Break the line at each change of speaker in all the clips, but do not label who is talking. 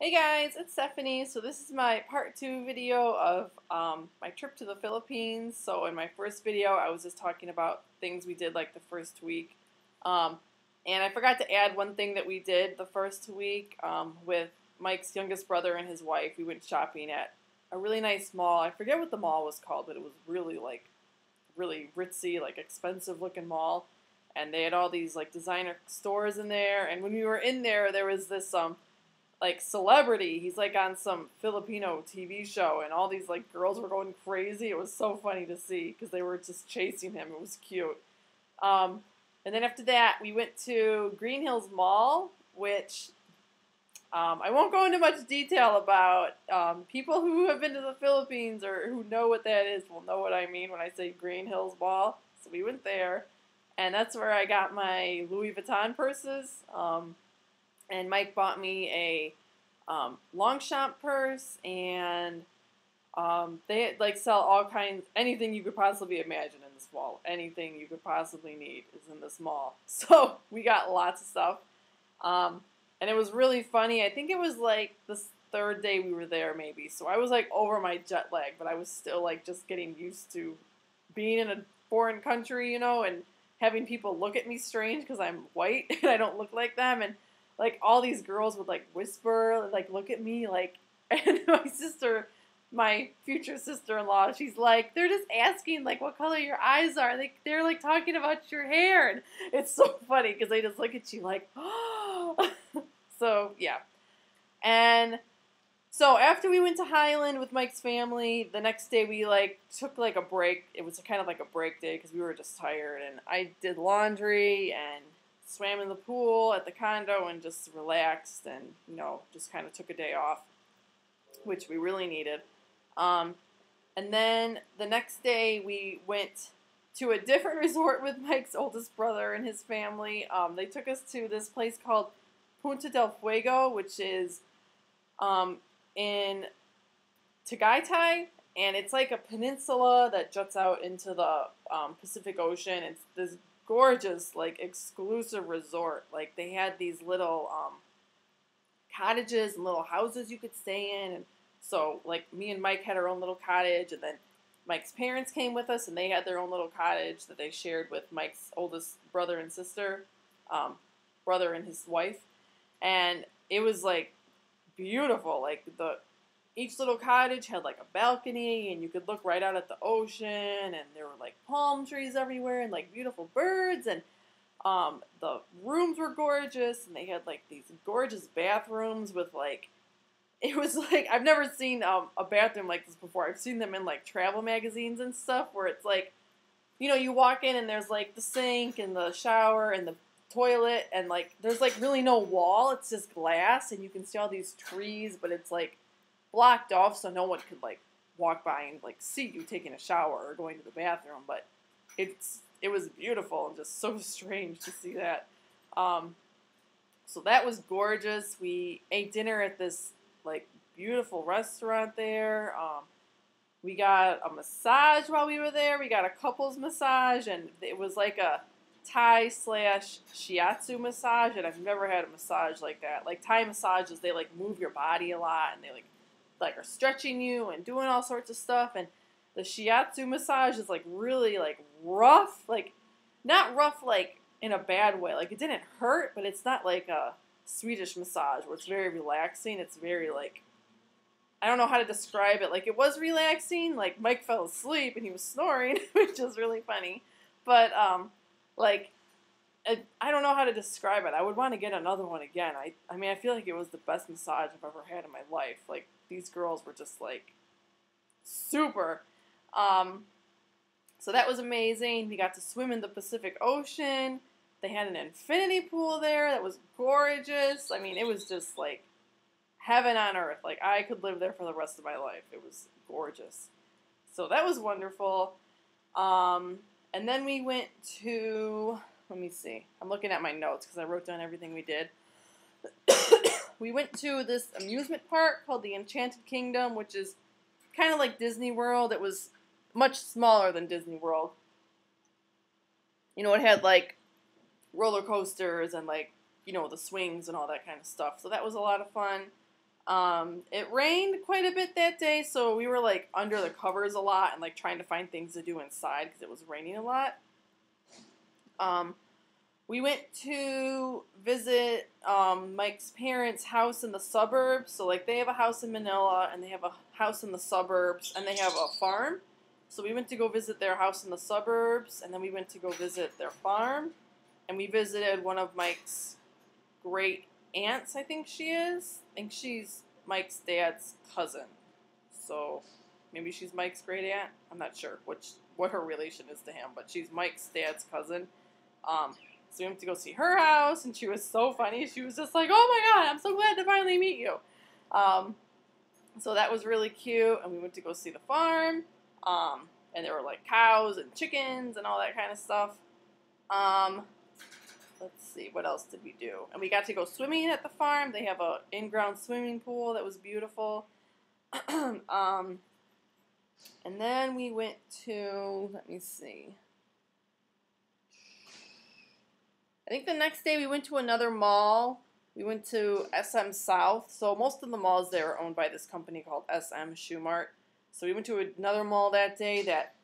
Hey guys, it's Stephanie. So this is my part 2 video of my trip to the Philippines. So in my first video, I was just talking about things we did like the first week. Um, and I forgot to add one thing that we did the first week with Mike's youngest brother and his wife. We went shopping at a really nice mall. I forget what the mall was called, but it was really ritzy, like expensive looking mall. And they had all these like designer stores in there. And when we were in there, there was this like celebrity. He's like on some Filipino TV show, and all these like girls were going crazy. It was so funny to see because they were just chasing him. It was cute. Um, and then after that, we went to Green Hills Mall, which I won't go into much detail about. People who have been to the Philippines or who know what that is will know what I mean when I say Green Hills Mall. So we went there, and that's where I got my Louis Vuitton purses. And Mike bought me a Longchamp purse, and they like sell all kinds, anything you could possibly imagine in this mall. Anything you could possibly need is in this mall. So we got lots of stuff, and it was really funny. I think it was like the third day we were there, maybe. So I was like over my jet lag, but I was still like just getting used to being in a foreign country, and having people look at me strange because I'm white and I don't look like them, and like all these girls would like whisper, like look at me, like, and my future sister-in-law, she's like, they're just asking like what color your eyes are. They're like talking about your hair, and it's so funny because they just look at you like, oh. So yeah, and so after we went to Highland with Mike's family, the next day we like took like a break. It was kind of like a break day because we were just tired, and I did laundry and swam in the pool at the condo and just relaxed and just kind of took a day off, which we really needed. Um, and then the next day we went to a different resort with Mike's oldest brother and his family. They took us to this place called Punta del Fuego, which is in Tagaytay, and it's like a peninsula that juts out into the Pacific Ocean. It's this gorgeous, like, exclusive resort. Like, they had these little cottages and little houses you could stay in. And so, like, me and Mike had our own little cottage, and then Mike's parents came with us, and they had their own little cottage that they shared with Mike's oldest brother and sister, brother and his wife. And it was, like, beautiful. Like, each little cottage had like a balcony, and you could look right out at the ocean, and there were like palm trees everywhere and like beautiful birds, and the rooms were gorgeous, and they had like these gorgeous bathrooms with like, it was like, I've never seen a bathroom like this before. I've seen them in like travel magazines and stuff where it's like, you walk in and there's like the sink and the shower and the toilet, and like there's like really no wall, it's just glass, and you can see all these trees, but it's like blocked off so no one could like walk by and like see you taking a shower or going to the bathroom. But it was beautiful and just so strange to see that. So that was gorgeous. We ate dinner at this like beautiful restaurant there. We got a massage while we were there. We got a couples massage, and it was like a Thai slash shiatsu massage, and I've never had a massage like that. Like Thai massages, they like move your body a lot, and they like are stretching you and doing all sorts of stuff. And the shiatsu massage is like really like rough, like not rough like in a bad way. Like it didn't hurt, but it's not like a Swedish massage where it's very relaxing. It's very like, I don't know how to describe it. Like it was relaxing. Like Mike fell asleep and he was snoring, which is really funny. But like I don't know how to describe it. I would want to get another one again. I mean, I feel like it was the best massage I've ever had in my life. Like, these girls were just, like, super. So that was amazing. We got to swim in the Pacific Ocean. They had an infinity pool there that was gorgeous. I mean, it was just, like, heaven on earth. Like, I could live there for the rest of my life. It was gorgeous. So that was wonderful. And then we went to... Let me see. I'm looking at my notes because I wrote down everything we did. We went to this amusement park called the Enchanted Kingdom, which is kind of like Disney World. It was much smaller than Disney World. It had like roller coasters and like, the swings and all that kind of stuff. So that was a lot of fun. It rained quite a bit that day, so we were like under the covers a lot and like trying to find things to do inside because it was raining a lot. We went to visit Mike's parents' house in the suburbs. So like they have a house in Manila and they have a house in the suburbs and they have a farm. So we went to go visit their house in the suburbs, and then we went to go visit their farm, and we visited one of Mike's great aunts, I think she is. I think she's Mike's dad's cousin. So maybe she's Mike's great aunt. I'm not sure what her relation is to him, but she's Mike's dad's cousin. So we went to go see her house, and she was so funny. She was just like, "Oh my God, I'm so glad to finally meet you." So that was really cute, and we went to go see the farm. And there were like cows and chickens and all that kind of stuff. Let's see, what else did we do? And we got to go swimming at the farm. They have a in-ground swimming pool that was beautiful. And then we went to, let me see. I think the next day we went to another mall. We went to SM South. So most of the malls there are owned by this company called SM Shoe Mart. So we went to another mall that day that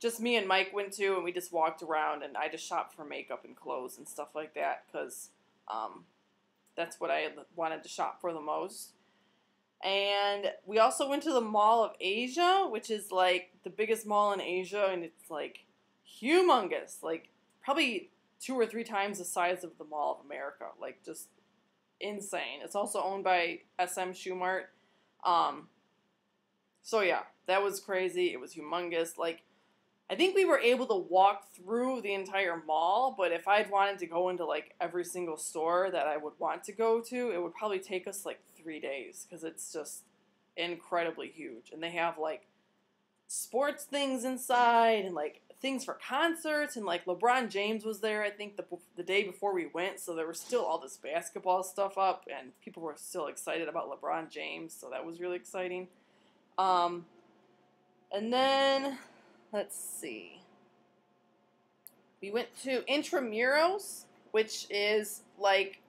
just me and Mike went to, and we just walked around, and I just shopped for makeup and clothes and stuff like that because that's what I wanted to shop for the most. And we also went to the Mall of Asia, which is like the biggest mall in Asia, and it's like humongous, like probably 2 or 3 times the size of the Mall of America, like just insane. It's also owned by SM Shoe Mart. So yeah, that was crazy. It was humongous. Like, I think we were able to walk through the entire mall, but if I'd wanted to go into like every single store that I would want to go to, it would probably take us like 3 days because it's just incredibly huge. And they have like sports things inside and like things for concerts, and like LeBron James was there, I think, the day before we went, so there was still all this basketball stuff up, and people were still excited about LeBron James, so that was really exciting. And then, let's see. We went to Intramuros, which is like,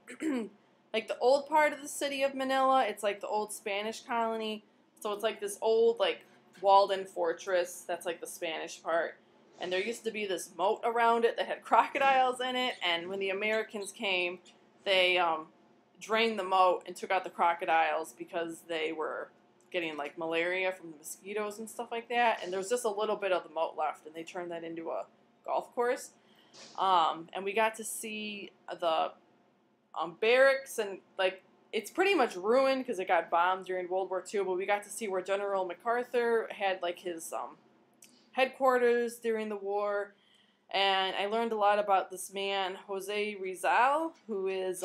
like the old part of the city of Manila. It's like the old Spanish colony. So it's like this old, like, walled-in fortress. That's like the Spanish part. And there used to be this moat around it that had crocodiles in it. And when the Americans came, they drained the moat and took out the crocodiles because they were getting like malaria from the mosquitoes and stuff like that, and there's just a little bit of the moat left, and they turned that into a golf course. And we got to see the barracks, and like it's pretty much ruined because it got bombed during World War II, but we got to see where General MacArthur had like his headquarters during the war. And I learned a lot about this man, Jose Rizal, who is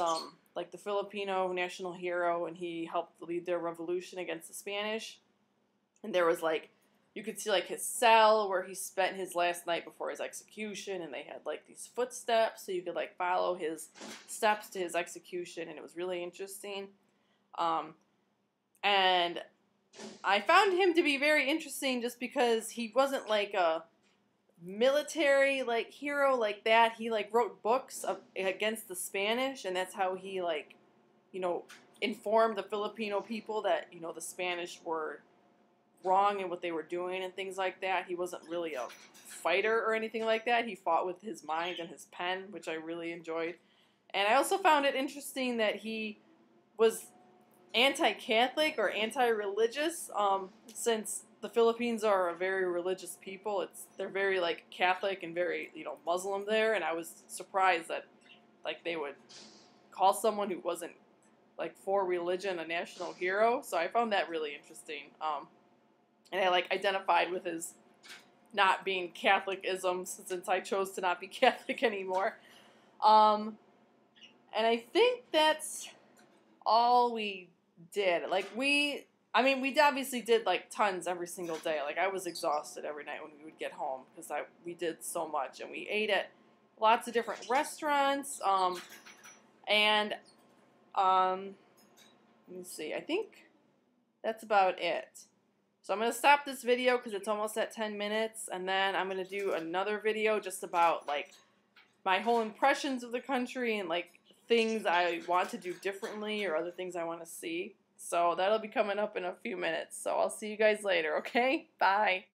like the Filipino national hero, and he helped lead their revolution against the Spanish. And there was like, you could see like his cell where he spent his last night before his execution, and they had like these footsteps, so you could like follow his steps to his execution, and it was really interesting. And I found him to be very interesting just because he wasn't like a military like hero like that. He like wrote books against the Spanish, and that's how he like, you know, informed the Filipino people that, you know, the Spanish were wrong in what they were doing and things like that. He wasn't really a fighter or anything like that. He fought with his mind and his pen, which I really enjoyed. And I also found it interesting that he was anti-Catholic or anti-religious, since the Philippines are a very religious people. They're very like Catholic and very, you know, Muslim there, and I was surprised that like they would call someone who wasn't like for religion a national hero. So I found that really interesting. And I like identified with his not being Catholicism since I chose to not be Catholic anymore. And I think that's all we did. Like we obviously did like tons every single day. Like I was exhausted every night when we would get home because we did so much, and we ate at lots of different restaurants. Let me see. I think that's about it. So I'm going to stop this video because it's almost at 10 minutes, and then I'm going to do another video just about like my whole impressions of the country and like things I want to do differently or other things I want to see. So that'll be coming up in a few minutes. So I'll see you guys later, okay? Bye.